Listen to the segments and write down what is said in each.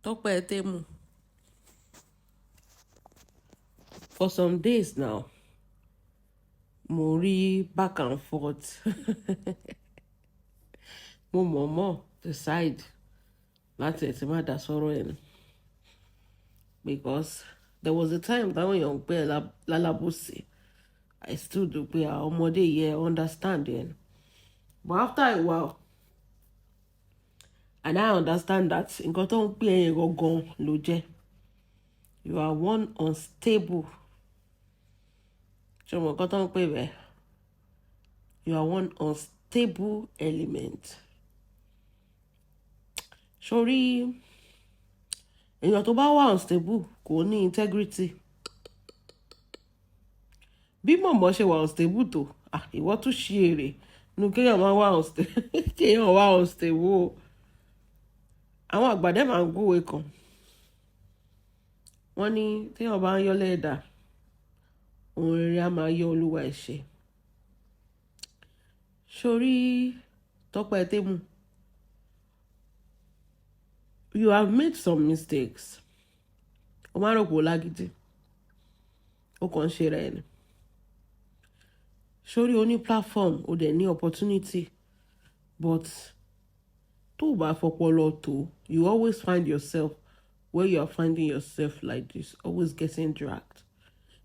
Tọ́pẹ́ Tẹ́mu. For some days now, mo rí back and forth. Momo decide láti ẹ̀ tí má dá sọ́rọ̀ ẹ̀ ni. Because there was a time táwọn èèyàn ń pè lálábòsí. I still do pé àwọn ọmọdé yẹ understand ẹ̀. But after a while, and I understand that nǹkan tó ń pè ẹ̀yìn gangan ló jẹ́. You are one unstable. Ṣé mo nǹkan tó ń pè bẹ́ẹ̀? You are one unstable element. Sorry, èèyàn tó bá wà unstable kò ní integrity. Bí Momo ṣe wà unstable tó, ìwọ tún ṣe èrè nu kéèyàn máa wà unstable. Kéèyàn wà unstable. Àwọn àgbàdẹ máa ń gbòwe kan. Wọ́n ní téèyàn bá ń yọ́ lẹ́ẹ̀dá, ohun rere á máa yọ olúwa ẹ̀ ṣe. Sorry, Tọ́pẹ́ Tẹ́mu. You have made some mistakes. O máa rò pé o lágídí. O kàn ń ṣe rẹ̀ ni. Sorry, o ní platform, o dẹ̀ ní opportunity. But tó bá fọpọlọ tó, you always find yourself where you are finding yourself like this, always getting dragged.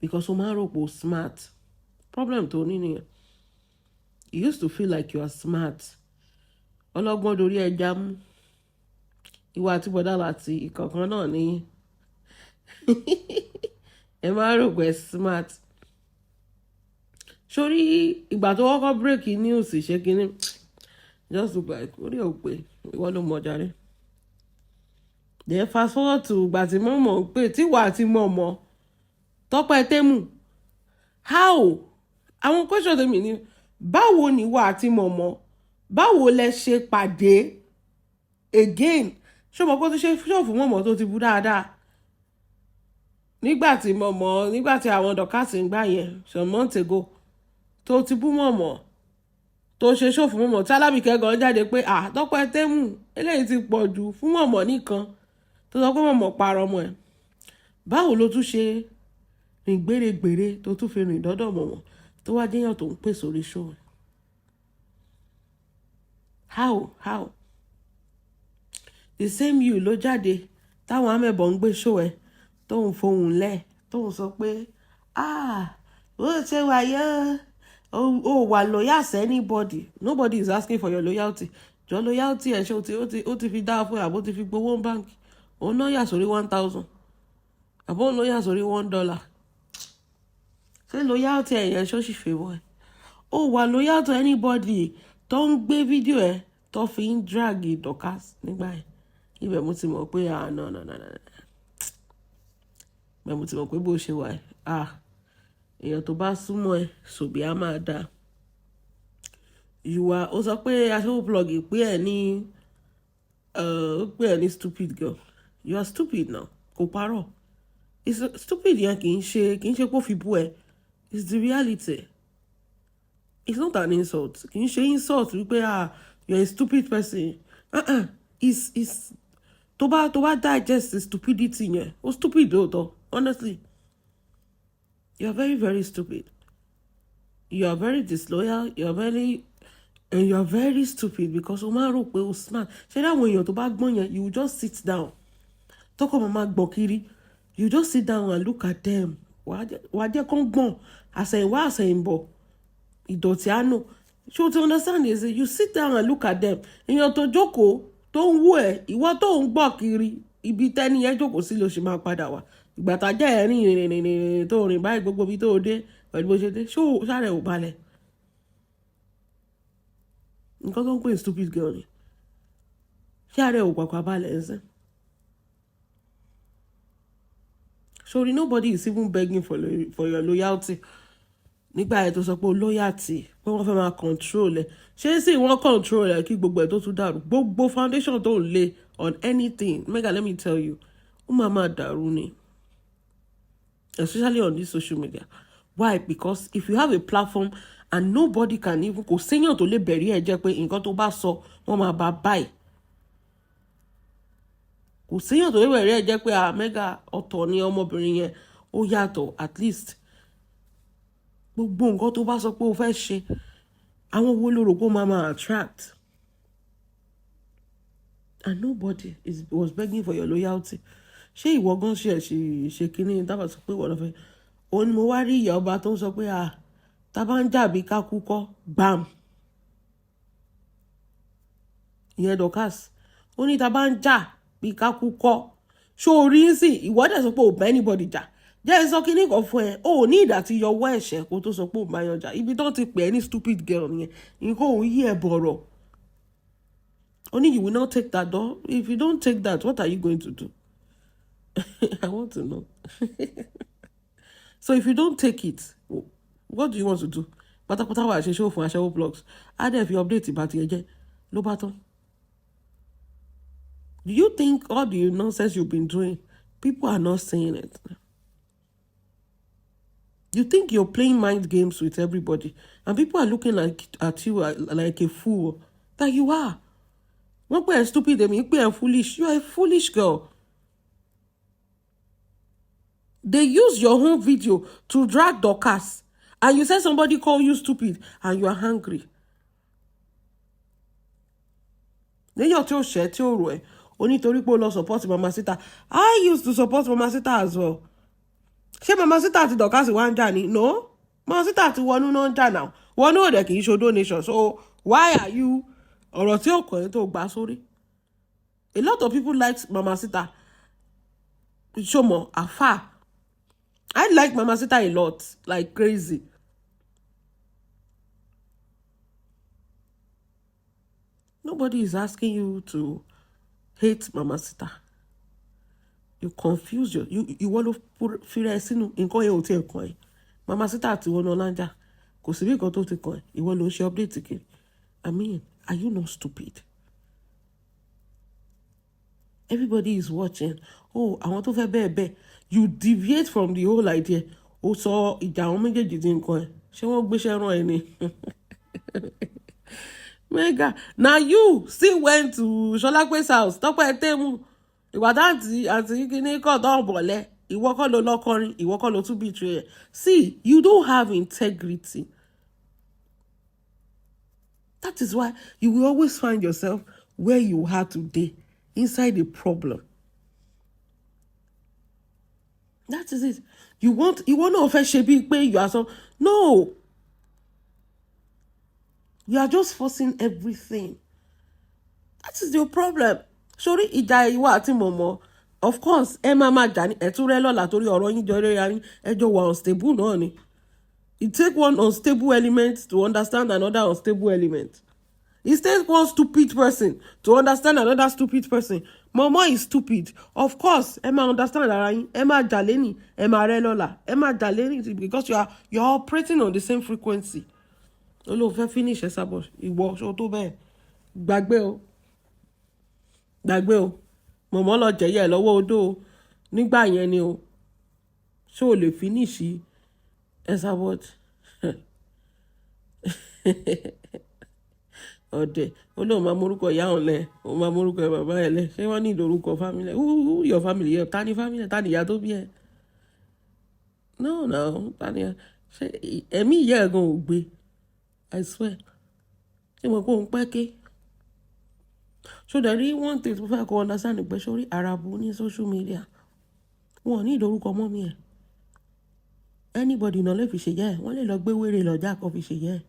Because o máa rò pé o smart. Problem tó ní nìyẹn. You used to feel like you are smart. Ọlọ́gbọ́n dorí ẹja mú. Ìwà àti bọ̀dá láti ìkọ̀kan náà ní. Ẹ máa rò pé smart. Sorry, ìgbà tó kọ́kọ́ break news ṣe kínní. Just look like orí ò pé ìwọ ló mọ̀ jàre. Then fast forward to ìgbà tí Momo pé tíwà àti Momo Tọ́pẹ́ Tẹ́mu. How? Àwọn question tèmi ni báwo ni ìwà àti Momo? Báwo lẹ ṣe pàdé again? Ṣé o mọ̀ pé ó ti ṣe ṣọ́ọ̀fù Momo tó ti bú dáadáa? Nígbà tí àwọn dọ̀kásì ń gbà yẹn some months ago tó ti bú Momo tó ṣe ṣọ́ọ̀fù Momo tí Alábìkẹ́ gan jáde pé Tọ́pẹ́ Tẹ́mu eléyìí ti pọ̀ jù fún Momo nìkan tó sọ pé Momo parọ́ ọmọ ẹ̀. Báwo ló tún ṣe rìn gbèrègbèrè tó tún fi rìn dọ́dọ̀ Momo tó wá déyàn tó ń pè sórí show? How? The same you ló jáde táwọn amẹ́bọ̀ ń gbé show ẹ̀ tó ń fohùn lẹ̀ tó ń sọ pé ó ṣe wáyé o wà loyal to anybody. Nobody is asking for your loyalty. Your loyalty ẹ̀ ṣe ó ti fi dá fún àbó ti fi gbowó báńkì. Òun náà yà sórí 1,000 àbó òun náà yà sórí $1. Ṣé loyalty ẹ̀ yẹn ṣó sì fẹ́ wọ́ ẹ̀? Ó wà loyal to anybody tó ń gbé fídíò ẹ̀ tó fi ń drag Dorcas nígbà yẹn. Ibẹ̀ mo ti mọ̀ pé no. Ibẹ̀ mo ti mọ̀ pé bó ṣe wà èèyàn tó bá súnmọ́ ẹ sòbí á máa dáa. Ó sọ pé aṣọ́wó blog pé ẹ ní stupid girl. You are stupid now. Kò parọ́. Stupid yẹn kì í ṣe pé ó fi bú ẹ. It's the reality. It's not an insult. Kì í ṣe insult wípé you're a stupid person. It's tó bá digest the stupidity yẹn. Ó stupid though, honestly. You are very, very stupid. You are very disloyal. You are very stupid because o máa rò pé o smart. Ṣé dáwọn èèyàn tó bá gbọ́n yẹn, you just sit down. Tọ́kọ̀ mama gbọ́ kiri. You just sit down and look at them. Wàá jẹ́ kán gbọ́n. Àsẹ̀yìnwá àsẹ̀yìnbọ̀. Ìdọ̀tí àánú. Ṣé o ti understand is you sit down and look at them. Èèyàn tó jókòó tó ń wú ẹ̀, ìwọ tó ń gbọ́ kiri, ibi tẹ́ni yẹn jókòó sí ló ṣe máa padà wá. Ìgbà tá jẹ́ ẹ̀rín tó rìn báyìí gbogbo ibi tó dé pẹ̀lú bó ṣe dé. Ṣé sáré ò balẹ̀? Nǹkan tó ń pè stupid girl ni. Ṣé ààrẹ ò pàpà balẹ̀ ẹ̀sìn? Sorry, nobody is even begging for your loyalty. Nígbà yẹn tó sọ pé loyalty pé wọ́n fẹ́ máa control ẹ̀. Ṣé sì wọ́n control ẹ̀ kí gbogbo ẹ̀ tó tún dàrú? Gbogbo foundation tó ń lay on anything. Mega, let me tell you. Ó máa dàrú ni. Especially on this social media. Why? Because if you have a platform and nobody can even kò séyàn tó lè bẹ̀rí ẹ̀ jẹ́ pé nǹkan tó bá sọ wọ́n máa bá báyìí. kò séèyàn tó wẹ̀rẹ̀ rẹ̀ jẹ́ pé mega ọ̀tọ̀ ni ọmọbìnrin yẹn ó yàtọ̀ at least gbogbo nǹkan tó bá sọ pé o fẹ́ ṣe àwọn wo ló rò pé ó máa attract and nobody was begging for your loyalty ṣé ìwọ gan ṣe kínní dábàá sọ pé ìwọ lọ fẹ́ òun ni mo wá rí ìyá ọba tó ń sọ pé tá bá ń jà bí ká kú kọ́ gbàm ìyẹn Dorcas ó ní tá bá ń jà bí ká kú kọ́ ṣó orí ń sìn ìwọ dẹ̀ sọ pé ò bá anybody jà jẹ́ ẹ sọ kínní kan fún ẹ ó ní ìdá tí yọwọ́ ẹ̀ṣẹ̀ kó tó sọ pé ò bá yan jà ibi tó ti pè é ní stupid girl nìyẹn nǹkan òun yí ẹ bọ̀rọ̀ only you will not take that door. If you don't take that, what are you going to do? I want to know. So if you don't take it, what do you want to do? Pátápátá wà ṣe show fún aṣẹ́wó blogs. If you update ìbá ti ẹjẹ́ ló bá tán. Do you think all the nonsense you've been doing, people are not saying it? You think you're playing mind games with everybody, and people are looking at you like a fool. That you are. One pé stupid, they mean foolish. You are a foolish girl. They use your home video to drag Dorcas, and you say somebody call you stupid, and you are hungry. Then you're too share, too roy. Only to people support Mama Sita. I used to support Mama Sita as well. Ṣé Mama Sita àti Dorcas wá ń jà ni? No. Mama Sita àti Wọnú náà ń jà now. Wọnú ò dẹ̀ kì í show donation. So why are you ọ̀rọ̀ tí ó kọ̀ ẹ́ tó gbà sórí? A lot of people like Mama Sita. Ṣọmọ àfà. I like Mama Sita a lot, like crazy. Nobody is asking you to hate Mama Sita. You confuse you want to feel sínú nǹkan yẹn ò tí ẹ kàn ẹ́. Mama Sita àti wọn náà láńjà kò sí bí nǹkan tó ti kàn ẹ́. Ìwọ ló ń ṣe update kiri. I mean, are you not stupid? Everybody is watching. Oh, I want to bẹ́ẹ̀. You deviate from the whole idea. Ó sọ ìjà àwọn méjèèjì dín nǹkan ẹ̀. Ṣé wọ́n gbéṣẹ́ rán ẹ ni? Mega. Now you still went to Ṣọlápé's house. Tọ́pẹ́ Tẹ́mù. Ìwà àti kíní kọ̀ dán bọ̀lẹ́. Ìwọ kọ́ ló lọ́kọrin. Ìwọ kọ́ ló tún betray ẹ̀. See, you don't have integrity. That is why you will always find yourself where you are today, inside a problem. That is it. You want to offend Shebi pay you are so. No. You are just forcing everything. That is your problem. Sorry, ìjà ìwà àti Momo. Of course, máa jà ní ẹ̀túnrẹ́ lọ́la torí ọ̀rọ̀ yín jọ rẹ́ra yín ẹjọ́ wà unstable náà ni. It takes one unstable element to understand another unstable element. It takes one stupid person to understand another stupid person. Momo is stupid. Of course, máa understand ara yín. Máa jà lẹ́ni, máa rẹ́ lọ́la. Máa jà lẹ́ni because you are operating on the same frequency. Olóò fẹ́ finish ẹ sábọ̀. Ìwọ ṣo tó bẹ́ẹ̀. Gbàgbé o. Momo lọ jẹ̀yẹ́ lọ́wọ́ odó o. Nígbà yẹn ni o. Ṣé o lè finish ẹ sábọ̀? Ọ̀dẹ̀ olóò máa morúkọ ìyá òun lẹ̀ ó máa morúkọ ẹ bàbá ẹ lẹ̀ ṣé wọ́n ní ìdorúkọ family who your family yẹ ta ni family ta ni ìyá tó bí ẹ? No ta ni ṣe ẹ̀mí ìyá ẹ̀ gan ò gbé I swear ṣé mo kó òun pẹ́ ké so there is one thing tó fẹ́ kó understand pé sórí arabu ní social media wọn ò ní ìdorúkọ mọ́ mi ẹ̀ anybody náà lè fi ṣe yẹ ẹ̀ wọ́n lè lọ gbé wèrè lọ́jà kan fi ṣe yẹ ẹ̀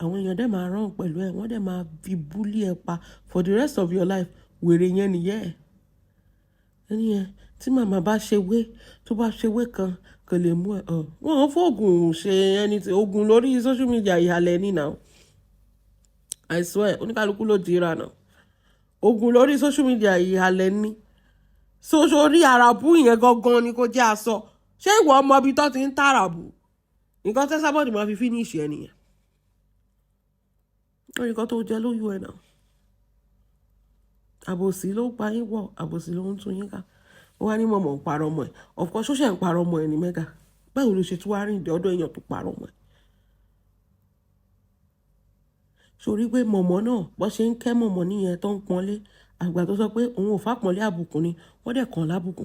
àwọn èèyàn dẹ̀ máa rán pẹ̀lú ẹ̀ wọ́n dẹ̀ máa fi búlí ẹ̀ pa for the rest of your life wèrè yẹn nìyẹn ẹ̀ ẹni yẹn tí màmá bá ṣe wé tó bá ṣe wé kan kò lè mú ẹ̀ wọ́n ò fóògùn ṣe ẹni tí oògùn lórí social media ìhàlẹ̀ ní now I swear oníkálukú ló dira náà oògùn lórí social media ìhàlẹ̀ ní sórí àràbù yẹn gangan ni kò jẹ́ aṣọ ṣé ìwọ ọmọ ibi tó ti ń tàràbù nǹkan tẹ́ sábọ̀dì máa fi finish ẹ̀ nìyẹn lórí nǹkan tó jẹ lóyún ẹ̀ náà àbòsí ló pa yín wọ̀ àbòsí ló ń tún yín ká ó wá ní Momo ń parọ́ ọmọ ẹ̀ of course ṣó ṣe ń parọ́ ọmọ ẹ̀ ní Mega báwo ló ṣe tún wá rìn dé ọ̀dọ̀ èèyàn tó parọ́ ọmọ ẹ̀ sórí pé Momo náà bó ṣe ń kẹ́ Momo níyẹn tó ń pọ́nlé àgbà tó sọ pé òun ò fàpọ̀nlé àbùkù ni wọ́n dẹ̀ kàn lábùkù.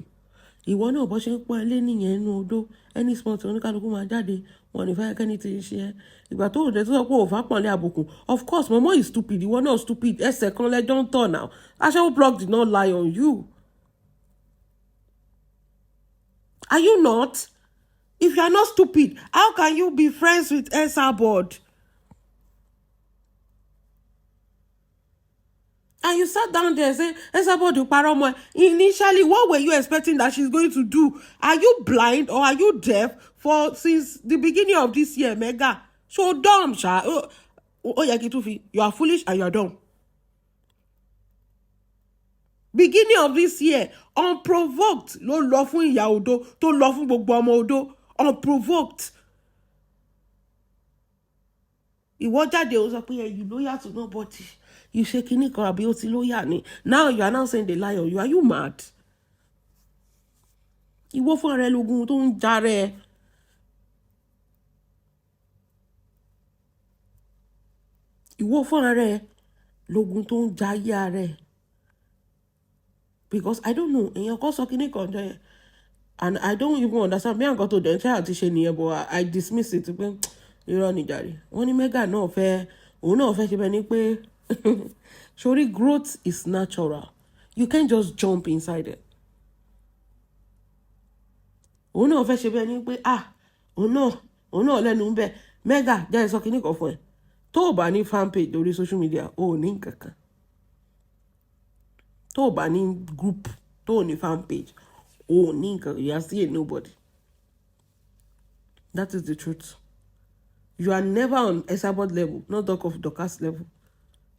Ìwọ náà bó ṣe ń pọ́n ilé nìyẹn nínú odó any sport oníkálukú máa jáde wọn ní fẹ́ kẹ́ni ti ṣe ẹ́. Ìgbà tó òde tó sọ pé ò fàpọ̀nlé àbùkù of course Momo is stupid ìwọ náà stupid ẹsẹ̀ kan lẹ́jọ́ ń tọ̀ now. Aṣẹ́wó blog did not lie on you. Are you not? If you are not stupid, how can you be friends with Esabod? And you sat down there and say, Esabod, you paromo. Initially, what were you expecting that she's going to do? Are you blind or are you deaf since the beginning of this year, Mega? So dumb, Sha. You are foolish and you are dumb. Beginning of this year, unprovoked, ló lọ fún ìyá odó, tó lọ fún gbogbo ọmọ odó, unprovoked. Ìwọ jáde ó sọ pé you loyal to nobody. You ṣe kíní kan àbí ó ti loyal ni. Now you are now saying they lie on you. Are you mad? Ìwọ fún ara ẹ lógun tó ń jarẹ. Ìwọ fún ara ẹ lógun tó ń jayé ara ẹ. Because I don't know, èèyàn kan sọ kíní kan jẹ́ and I don't even understand bí àǹkan tó dẹ̀ ń ṣe àti ṣe nìyẹn but I dismiss it pé irọ́ ni jàre. Wọ́n ní Mega náà fẹ́ òun náà fẹ́ ṣe bẹ́ẹ̀ ni pé sorry, growth is natural. You can't just jump inside it. Òun náà fẹ́ ṣe bẹ́ẹ̀ ni pé òun náà lẹ́nu ń bẹ̀. Mega jẹ́ sọ kíní kan fún ẹ. Tó o bá ní fan page lórí social media o ò ní nǹkan kan. Tó o bá ní group tó o ní fan page o ò ní nǹkan. You are still a nobody. That is the truth. You are never on Esabod level, not talk of Dorcas level.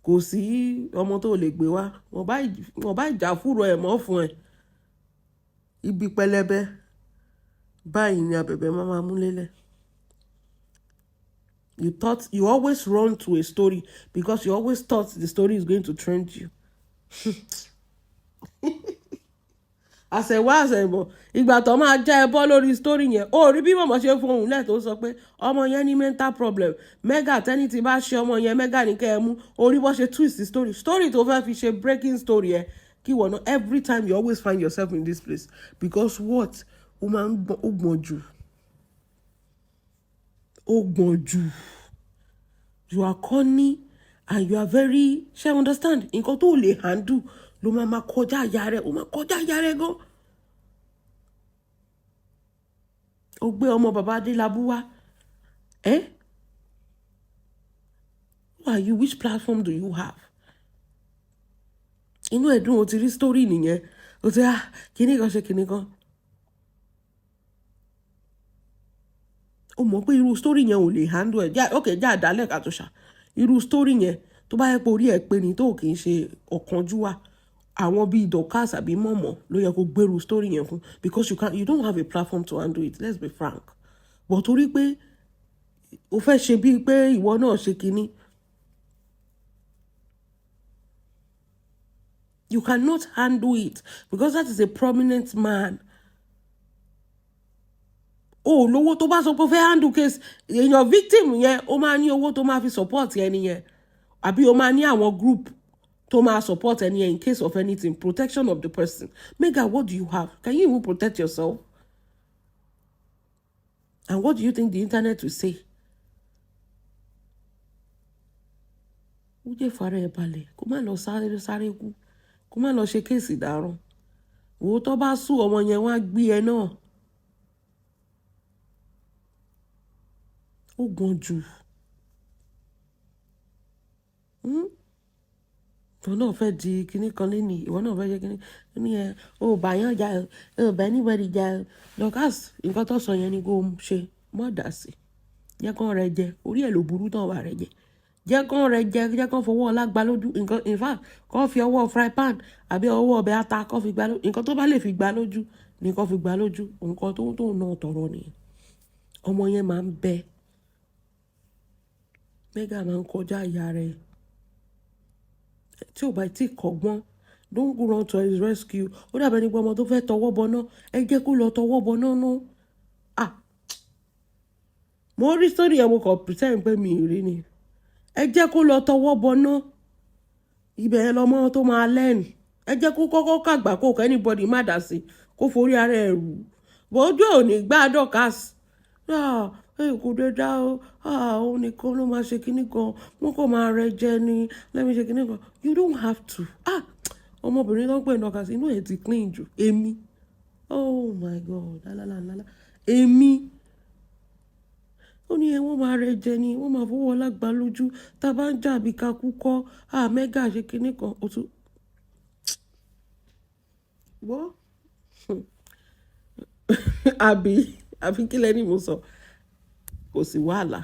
Kò sí ọmọ tó lè gbé wá. Wọ́n bá ìjà fúrò ẹ̀ mọ́ fún ẹ. Ibi pẹlẹbẹ báyìí ni abẹ̀bẹ̀ máa mú lélẹ̀. You always run to a story because you always thought the story is going to trend you. Àṣẹ̀bọ̀ ìgbà tó máa já ẹ bọ́ lórí story yẹn ó rí bí mọ̀mọ́ ṣe fohùn lẹ̀ tó sọ pé ọmọ yẹn ní mental problem Mega tẹ́ni tí bá ṣe ọmọ yẹn Mega ní kẹ́ ẹ mú orí bọ́ ṣe twist the story tó fẹ́ fi ṣe breaking story ẹ kí wọ́n náà every time you always find yourself in this place because what ó máa ń gbọ̀n jù you are corny and you are very ṣe understand nǹkan tó lè handle ló máa kọjá àyà rẹ̀ ó máa kọjá àyà rẹ̀ gan. Ó gbé ọmọ bàbá Adélabú wá. Who are you? Which platform do you have? Inú ẹ̀dùn ó ti rí story nìyẹn. Ó ti kíní kan ṣe kíní kan. Ó mọ̀ pé irú story yẹn ò lè handle ẹ̀. Okay, já àdálẹ̀ ká tó ṣá. Irú story yẹn tó bá yẹ pé orí ẹ̀ pé ni tó kì í ṣe ọ̀kánjúwà. Àwọn bíi Dorcas àbí Momo ló yẹ kó gbèrú story yẹn fún because you don't have a platform to handle it, let's be frank. But torí pé o fẹ́ ṣe bíi pé ìwọ náà ṣe kíní. You cannot handle it because that is a prominent man. Lówó tó bá sọ pé o fẹ́ handle case èèyàn victim yẹn ó máa ní owó tó máa fi support ẹni yẹn àbí ó máa ní àwọn group tó máa support ẹni yẹn in case of anything, protection of the person. Mega, what do you have? Can you even protect yourself? And what do you think the internet will say? Ó jẹ́ fara ẹ̀ balẹ̀ kó má lọ sáré kú kó má lọ ṣe kéèsì dáràn. Wo tó bá sùn ọmọ yẹn wọ́n á gbé ẹ náà. Ó gbọ́n jù. Ìwọ náà fẹ́ di kíní kan lẹ́nìí ìwọ náà fẹ́ jẹ́ kíní ní ẹ ò bá yán jà ò bá anybody jà Dorcas nǹkan tó sọ yẹn ni kó ṣe mọ́ dà sí jẹ́ kán rẹ jẹ orí ẹ̀ ló burú tán wà rẹ jẹ jẹ́ kán rẹ jẹ jẹ́ kán fọwọ́ ọlá gbá lójú nǹkan in fact kán fi ọwọ́ fry pan àbí ọwọ́ ọbẹ̀ ata kán fi gbá lójú nǹkan tó bá lè fi gbá lójú ni kán fi gbá lójú nǹkan tó náà tọrọ nìyẹn. Ọmọ yẹn máa ń bẹ Mega máa ń kọjá ìyá rẹ̀. Tí ò bá tí kọ́gbọ́n don't go run to his rescue. Ó dàbẹ̀ nípa ọmọ tó fẹ́ tọwọ́ bọ náà ẹ jẹ́ kó lọ tọwọ́ bọ náà náà. Mo rí story yẹn mo kàn pretend pé mi ì rí ni. Ẹ jẹ́ kó lọ tọwọ́ bọ náà. Ibẹ̀ yẹn lọmọ tó máa lẹ́nu. ẹ jẹ́ kó kọ́kọ́ kàgbà kó kẹ́ anybody má dá sí kó forí ara ẹ̀ rù bọ́ ojú ẹ̀ ò ní gbá dọ́kàsì kò dé dá o òun nìkan ló máa ṣe kinní kan wọn kò máa rẹ jẹ ni lẹ́mi ṣe kinní kan you don't have to ọmọbìnrin tó ń pè dọ́kàsì inú ẹ̀ ti clean jù èmi oh my god lálálálá èmi ó ní wọ́n máa rẹ jẹ ni wọ́n máa fowó ọlágbá lójú tá a bá ń jà bí kakú kọ́ mẹ́gà ṣe kinní kan ó tún wọ́ àbí kí lẹ́ni mo sọ kò sí wàhálà.